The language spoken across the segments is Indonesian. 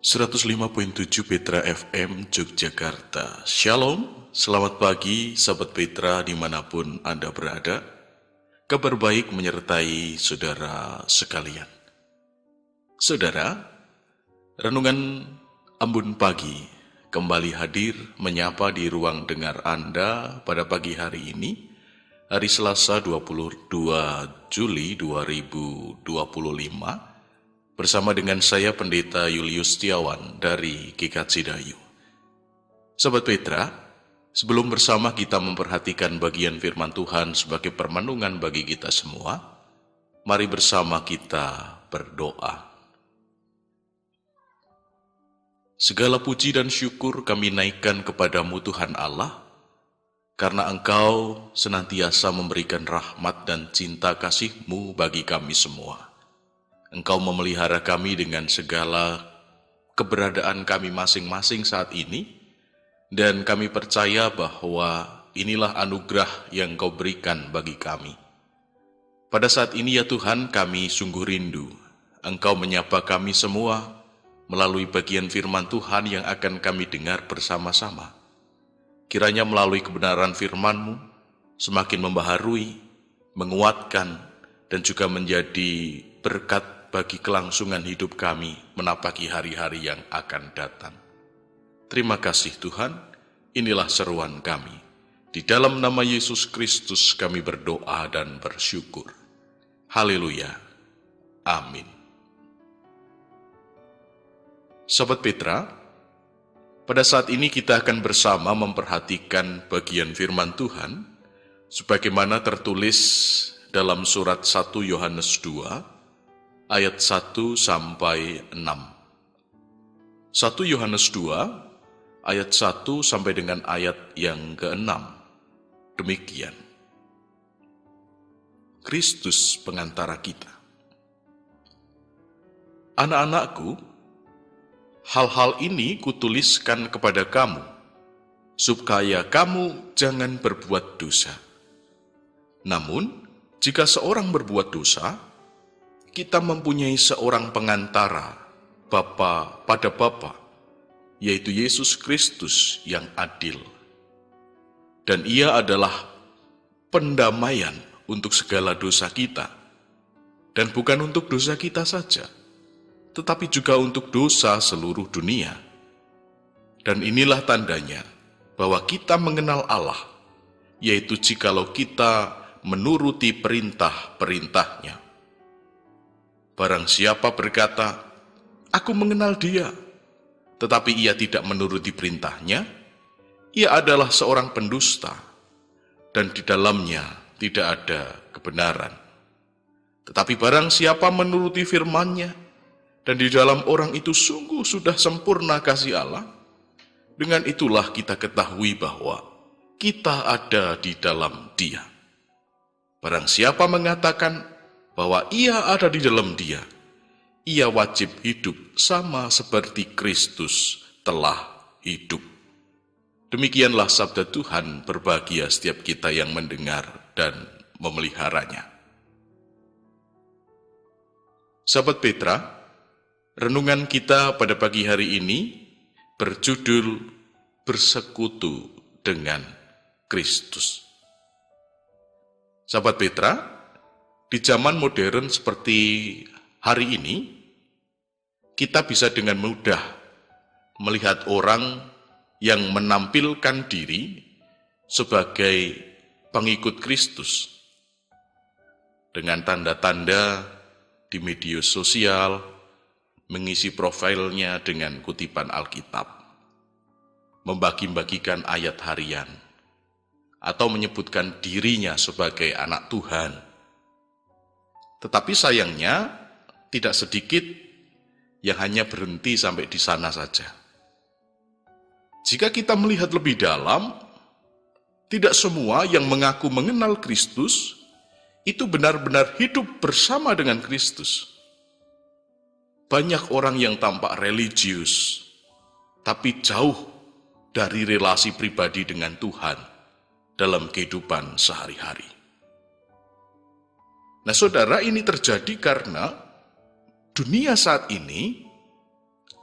105.7 Petra FM Yogyakarta. Shalom, selamat pagi sahabat Petra dimanapun Anda berada. Kabar baik menyertai saudara sekalian. Saudara, renungan Ambon Pagi kembali hadir menyapa di ruang dengar Anda pada pagi hari ini, hari Selasa 22 Juli 2025, bersama dengan saya Pendeta Julius Setiawan dari GKJ Dayu. Sobat Petra, sebelum bersama kita memperhatikan bagian firman Tuhan sebagai permenungan bagi kita semua, mari bersama kita berdoa. Segala puji dan syukur kami naikkan kepadamu Tuhan Allah, karena Engkau senantiasa memberikan rahmat dan cinta kasih-Mu bagi kami semua. Engkau memelihara kami dengan segala keberadaan kami masing-masing saat ini, dan kami percaya bahwa inilah anugerah yang Engkau berikan bagi kami. Pada saat ini ya Tuhan, kami sungguh rindu Engkau menyapa kami semua melalui bagian firman Tuhan yang akan kami dengar bersama-sama. Kiranya melalui kebenaran firman-Mu semakin membaharui, menguatkan, dan juga menjadi berkat bagi kelangsungan hidup kami menapaki hari-hari yang akan datang. Terima kasih Tuhan, inilah seruan kami. Di dalam nama Yesus Kristus kami berdoa dan bersyukur. Haleluya. Amin. Sobat Petra, pada saat ini kita akan bersama memperhatikan bagian firman Tuhan, sebagaimana tertulis dalam surat 1 Yohanes 2, ayat 1 sampai 6. 1 Yohanes 2, ayat 1 sampai dengan ayat yang ke-6. Demikian. Kristus pengantara kita. Anak-anakku, hal-hal ini kutuliskan kepada kamu, supaya kamu jangan berbuat dosa. Namun, jika seorang berbuat dosa, kita mempunyai seorang pengantara Bapa pada Bapa, yaitu Yesus Kristus yang adil. Dan Ia adalah pendamaian untuk segala dosa kita, dan bukan untuk dosa kita saja, tetapi juga untuk dosa seluruh dunia. Dan inilah tandanya bahwa kita mengenal Allah, yaitu jikalau kita menuruti perintah-perintahnya. Barang siapa berkata, "Aku mengenal Dia," tetapi ia tidak menuruti perintahnya, ia adalah seorang pendusta, dan di dalamnya tidak ada kebenaran. Tetapi barang siapa menuruti firman-Nya, dan di dalam orang itu sungguh sudah sempurna kasih Allah, dengan itulah kita ketahui bahwa kita ada di dalam Dia. Barang siapa mengatakan bahwa ia ada di dalam Dia, ia wajib hidup sama seperti Kristus telah hidup. Demikianlah sabda Tuhan, berbahagia setiap kita yang mendengar dan memeliharanya. Sahabat Petra, renungan kita pada pagi hari ini berjudul Bersekutu dengan Kristus. Sahabat Petra, di zaman modern seperti hari ini, kita bisa dengan mudah melihat orang yang menampilkan diri sebagai pengikut Kristus dengan tanda-tanda di media sosial, mengisi profilnya dengan kutipan Alkitab, membagi-bagikan ayat harian, atau menyebutkan dirinya sebagai anak Tuhan. Tetapi sayangnya, tidak sedikit yang hanya berhenti sampai di sana saja. Jika kita melihat lebih dalam, tidak semua yang mengaku mengenal Kristus itu benar-benar hidup bersama dengan Kristus. Banyak orang yang tampak religius, tapi jauh dari relasi pribadi dengan Tuhan dalam kehidupan sehari-hari. Nah saudara, ini terjadi karena dunia saat ini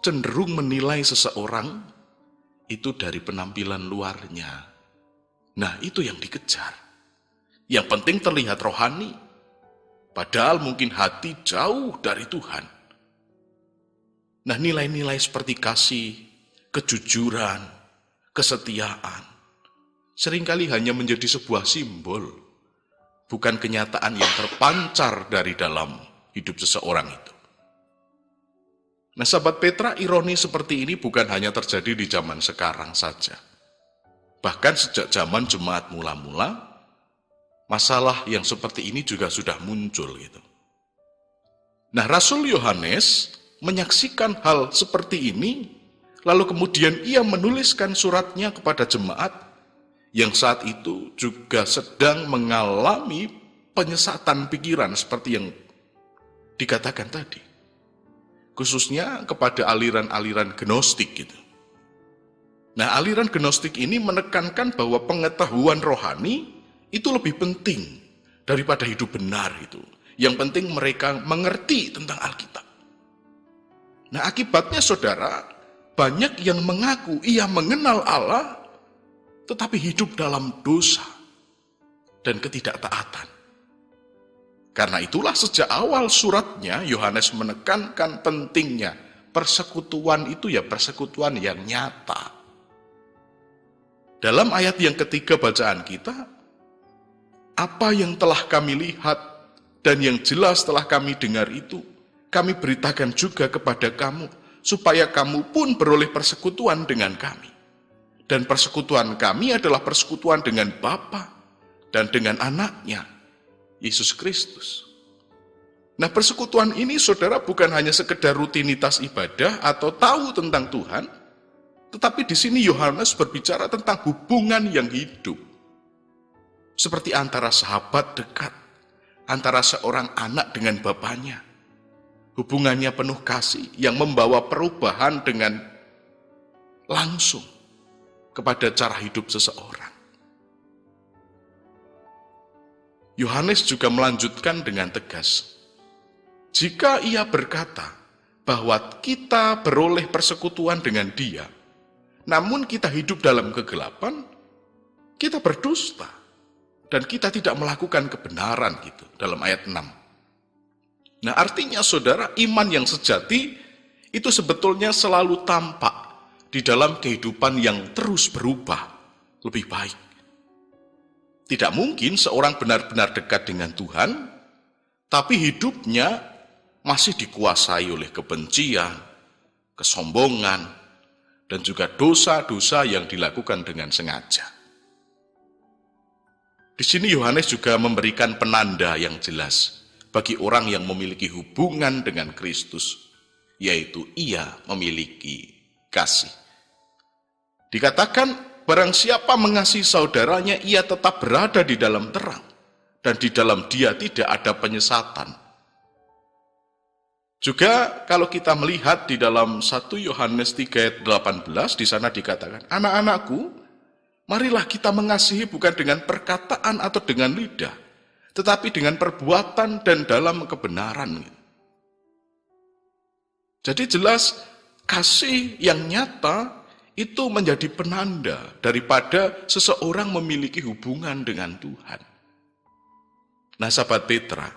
cenderung menilai seseorang itu dari penampilan luarnya. Nah, itu yang dikejar. Yang penting terlihat rohani, padahal mungkin hati jauh dari Tuhan. Nah, nilai-nilai seperti kasih, kejujuran, kesetiaan, seringkali hanya menjadi sebuah simbol, bukan kenyataan yang terpancar dari dalam hidup seseorang itu. Nah, sahabat Petra, ironi seperti ini bukan hanya terjadi di zaman sekarang saja. Bahkan sejak zaman jemaat mula-mula, masalah yang seperti ini juga sudah muncul gitu. Nah, Rasul Yohanes menyaksikan hal seperti ini, lalu kemudian ia menuliskan suratnya kepada jemaat yang saat itu juga sedang mengalami penyesatan pikiran seperti yang dikatakan tadi. Khususnya kepada aliran-aliran Gnostik gitu. Nah, aliran Gnostik ini menekankan bahwa pengetahuan rohani itu lebih penting daripada hidup benar itu. Yang penting mereka mengerti tentang Alkitab. Nah, akibatnya saudara, banyak yang mengaku ia mengenal Allah, tetapi hidup dalam dosa dan ketidaktaatan. Karena itulah sejak awal suratnya, Yohanes menekankan pentingnya persekutuan itu ya persekutuan yang nyata. Dalam ayat yang ketiga bacaan kita, apa yang telah kami lihat dan yang jelas telah kami dengar itu, kami beritakan juga kepada kamu, supaya kamu pun beroleh persekutuan dengan kami. Dan persekutuan kami adalah persekutuan dengan Bapa dan dengan anaknya, Yesus Kristus. Nah, persekutuan ini saudara bukan hanya sekedar rutinitas ibadah atau tahu tentang Tuhan, tetapi di sini Yohanes berbicara tentang hubungan yang hidup. Seperti antara sahabat dekat, antara seorang anak dengan bapaknya. Hubungannya penuh kasih yang membawa perubahan dengan langsung kepada cara hidup seseorang. Yohanes juga melanjutkan dengan tegas. Jika ia berkata bahwa kita beroleh persekutuan dengan Dia, namun kita hidup dalam kegelapan, kita berdusta dan kita tidak melakukan kebenaran gitu dalam ayat 6. Nah, artinya saudara, iman yang sejati itu sebetulnya selalu tampak di dalam kehidupan yang terus berubah lebih baik. Tidak mungkin seorang benar-benar dekat dengan Tuhan, tapi hidupnya masih dikuasai oleh kebencian, kesombongan, dan juga dosa-dosa yang dilakukan dengan sengaja. Di sini Yohanes juga memberikan penanda yang jelas bagi orang yang memiliki hubungan dengan Kristus, yaitu ia memiliki kasih. Dikatakan, barang siapa mengasihi saudaranya, ia tetap berada di dalam terang, dan di dalam dia tidak ada penyesatan. Juga kalau kita melihat di dalam 1 Yohanes 3 ayat 18, di sana dikatakan, anak-anakku, marilah kita mengasihi bukan dengan perkataan atau dengan lidah, tetapi dengan perbuatan dan dalam kebenaran. Jadi jelas, kasih yang nyata itu menjadi penanda daripada seseorang memiliki hubungan dengan Tuhan. Nah, sahabat Petra,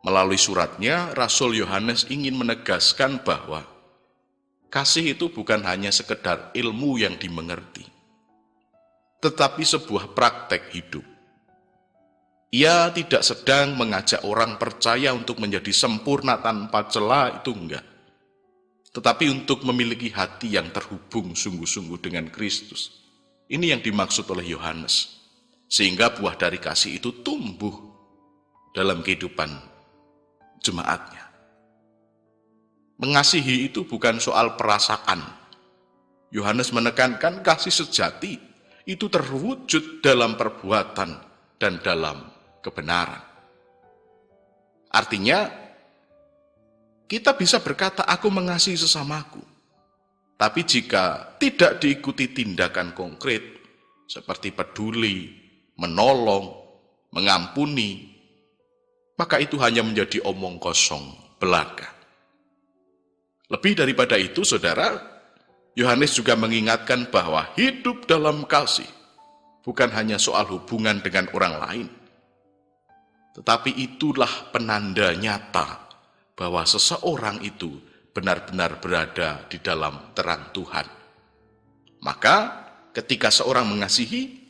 melalui suratnya, Rasul Yohanes ingin menegaskan bahwa kasih itu bukan hanya sekedar ilmu yang dimengerti, tetapi sebuah praktek hidup. Ia tidak sedang mengajak orang percaya untuk menjadi sempurna tanpa celah, itu enggak. Tetapi untuk memiliki hati yang terhubung sungguh-sungguh dengan Kristus. Ini yang dimaksud oleh Yohanes. Sehingga buah dari kasih itu tumbuh dalam kehidupan jemaatnya. Mengasihi itu bukan soal perasaan. Yohanes menekankan kasih sejati itu terwujud dalam perbuatan dan dalam kebenaran. Artinya, kita bisa berkata, aku mengasihi sesamaku. Tapi jika tidak diikuti tindakan konkret, seperti peduli, menolong, mengampuni, maka itu hanya menjadi omong kosong belaka. Lebih daripada itu, saudara, Yohanes juga mengingatkan bahwa hidup dalam kasih bukan hanya soal hubungan dengan orang lain, tetapi itulah penanda nyata bahwa seseorang itu benar-benar berada di dalam terang Tuhan. Maka ketika seorang mengasihi,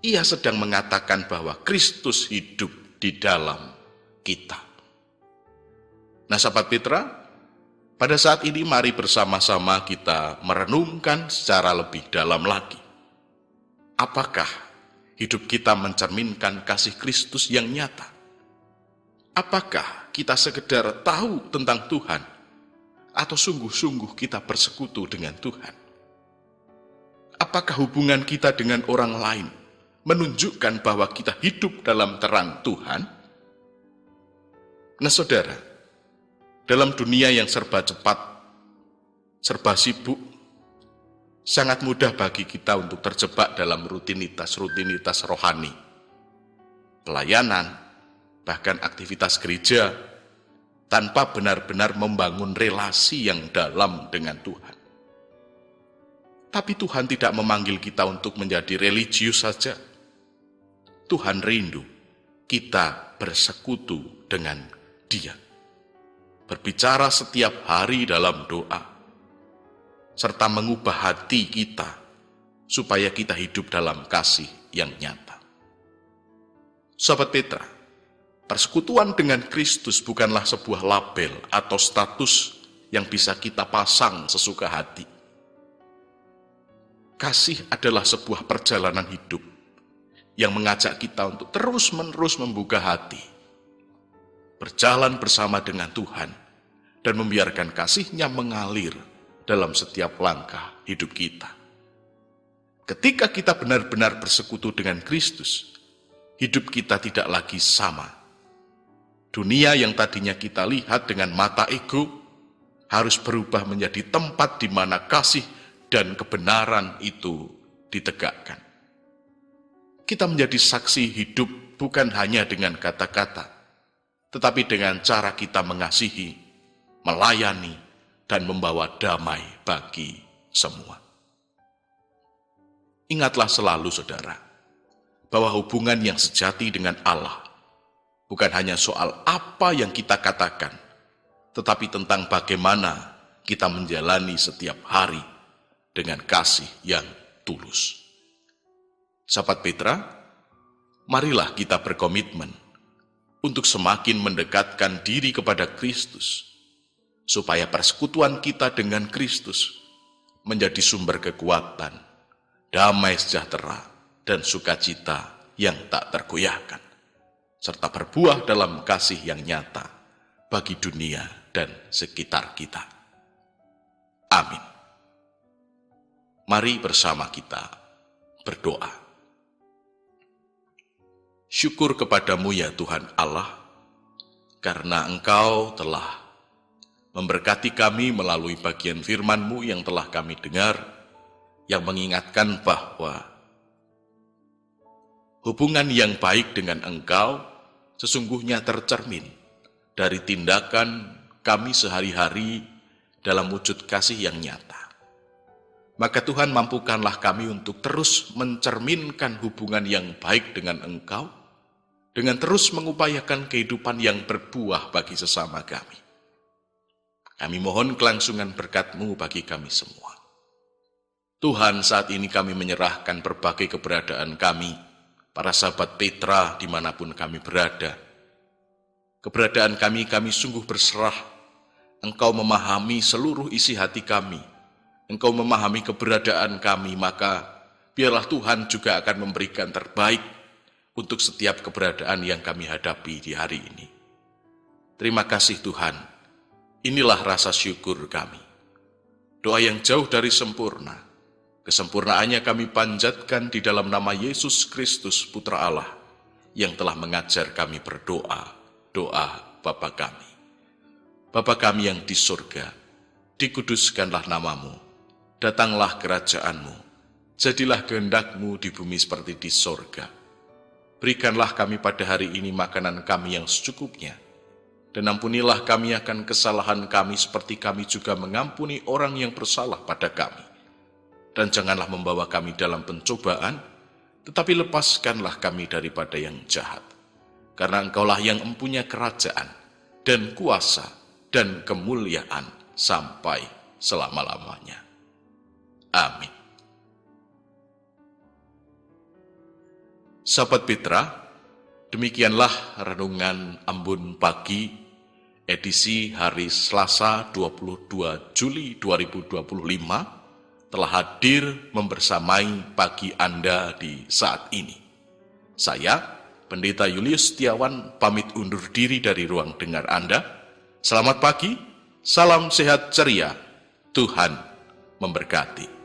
ia sedang mengatakan bahwa Kristus hidup di dalam kita. Nah, sahabat Petra, pada saat ini mari bersama-sama kita merenungkan secara lebih dalam lagi. Apakah hidup kita mencerminkan kasih Kristus yang nyata? Apakah kita sekedar tahu tentang Tuhan, atau sungguh-sungguh kita bersekutu dengan Tuhan? Apakah hubungan kita dengan orang lain menunjukkan bahwa kita hidup dalam terang Tuhan? Nah, saudara, dalam dunia yang serba cepat, serba sibuk, sangat mudah bagi kita untuk terjebak dalam rutinitas rohani, pelayanan, bahkan aktivitas gereja, tanpa benar-benar membangun relasi yang dalam dengan Tuhan. Tapi Tuhan tidak memanggil kita untuk menjadi religius saja. Tuhan rindu kita bersekutu dengan Dia, berbicara setiap hari dalam doa, serta mengubah hati kita supaya kita hidup dalam kasih yang nyata. Sahabat Petra, persekutuan dengan Kristus bukanlah sebuah label atau status yang bisa kita pasang sesuka hati. Kasih adalah sebuah perjalanan hidup yang mengajak kita untuk terus-menerus membuka hati, berjalan bersama dengan Tuhan, dan membiarkan kasih-Nya mengalir dalam setiap langkah hidup kita. Ketika kita benar-benar bersekutu dengan Kristus, hidup kita tidak lagi sama. Dunia yang tadinya kita lihat dengan mata ego harus berubah menjadi tempat di mana kasih dan kebenaran itu ditegakkan. Kita menjadi saksi hidup bukan hanya dengan kata-kata, tetapi dengan cara kita mengasihi, melayani, dan membawa damai bagi semua. Ingatlah selalu, saudara, bahwa hubungan yang sejati dengan Allah bukan hanya soal apa yang kita katakan, tetapi tentang bagaimana kita menjalani setiap hari dengan kasih yang tulus. Sahabat Petra, marilah kita berkomitmen untuk semakin mendekatkan diri kepada Kristus, supaya persekutuan kita dengan Kristus menjadi sumber kekuatan, damai sejahtera, dan sukacita yang tak tergoyahkan, serta berbuah dalam kasih yang nyata bagi dunia dan sekitar kita. Amin. Mari bersama kita berdoa. Syukur kepadamu ya Tuhan Allah, karena Engkau telah memberkati kami melalui bagian firman-Mu yang telah kami dengar, yang mengingatkan bahwa hubungan yang baik dengan Engkau sesungguhnya tercermin dari tindakan kami sehari-hari dalam wujud kasih yang nyata. Maka Tuhan, mampukanlah kami untuk terus mencerminkan hubungan yang baik dengan Engkau, dengan terus mengupayakan kehidupan yang berbuah bagi sesama kami. Kami mohon kelangsungan berkat-Mu bagi kami semua. Tuhan, saat ini kami menyerahkan berbagai keberadaan kami, para sahabat Petra dimanapun kami berada. Keberadaan kami sungguh berserah. Engkau memahami seluruh isi hati kami. Engkau memahami keberadaan kami, maka biarlah Tuhan juga akan memberikan terbaik untuk setiap keberadaan yang kami hadapi di hari ini. Terima kasih Tuhan, inilah rasa syukur kami. Doa yang jauh dari sempurna, kesempurnaannya kami panjatkan di dalam nama Yesus Kristus Putra Allah, yang telah mengajar kami berdoa, doa Bapa kami. Bapa kami yang di surga, dikuduskanlah nama-Mu. Datanglah kerajaan-Mu, jadilah kehendak-Mu di bumi seperti di sorga. Berikanlah kami pada hari ini makanan kami yang secukupnya, Dan ampunilah kami akan kesalahan kami seperti kami juga mengampuni orang yang bersalah pada kami. Dan janganlah membawa kami dalam pencobaan, tetapi lepaskanlah kami daripada yang jahat. Karena Engkaulah yang mempunyai kerajaan, dan kuasa, dan kemuliaan sampai selama-lamanya. Amin. Sahabat Petra, demikianlah renungan Ambon Pagi, edisi hari Selasa 22 Juli 2025, telah hadir membersamai pagi Anda di saat ini. Saya, Pendeta Julius Setiawan, pamit undur diri dari ruang dengar Anda. Selamat pagi, salam sehat ceria, Tuhan memberkati.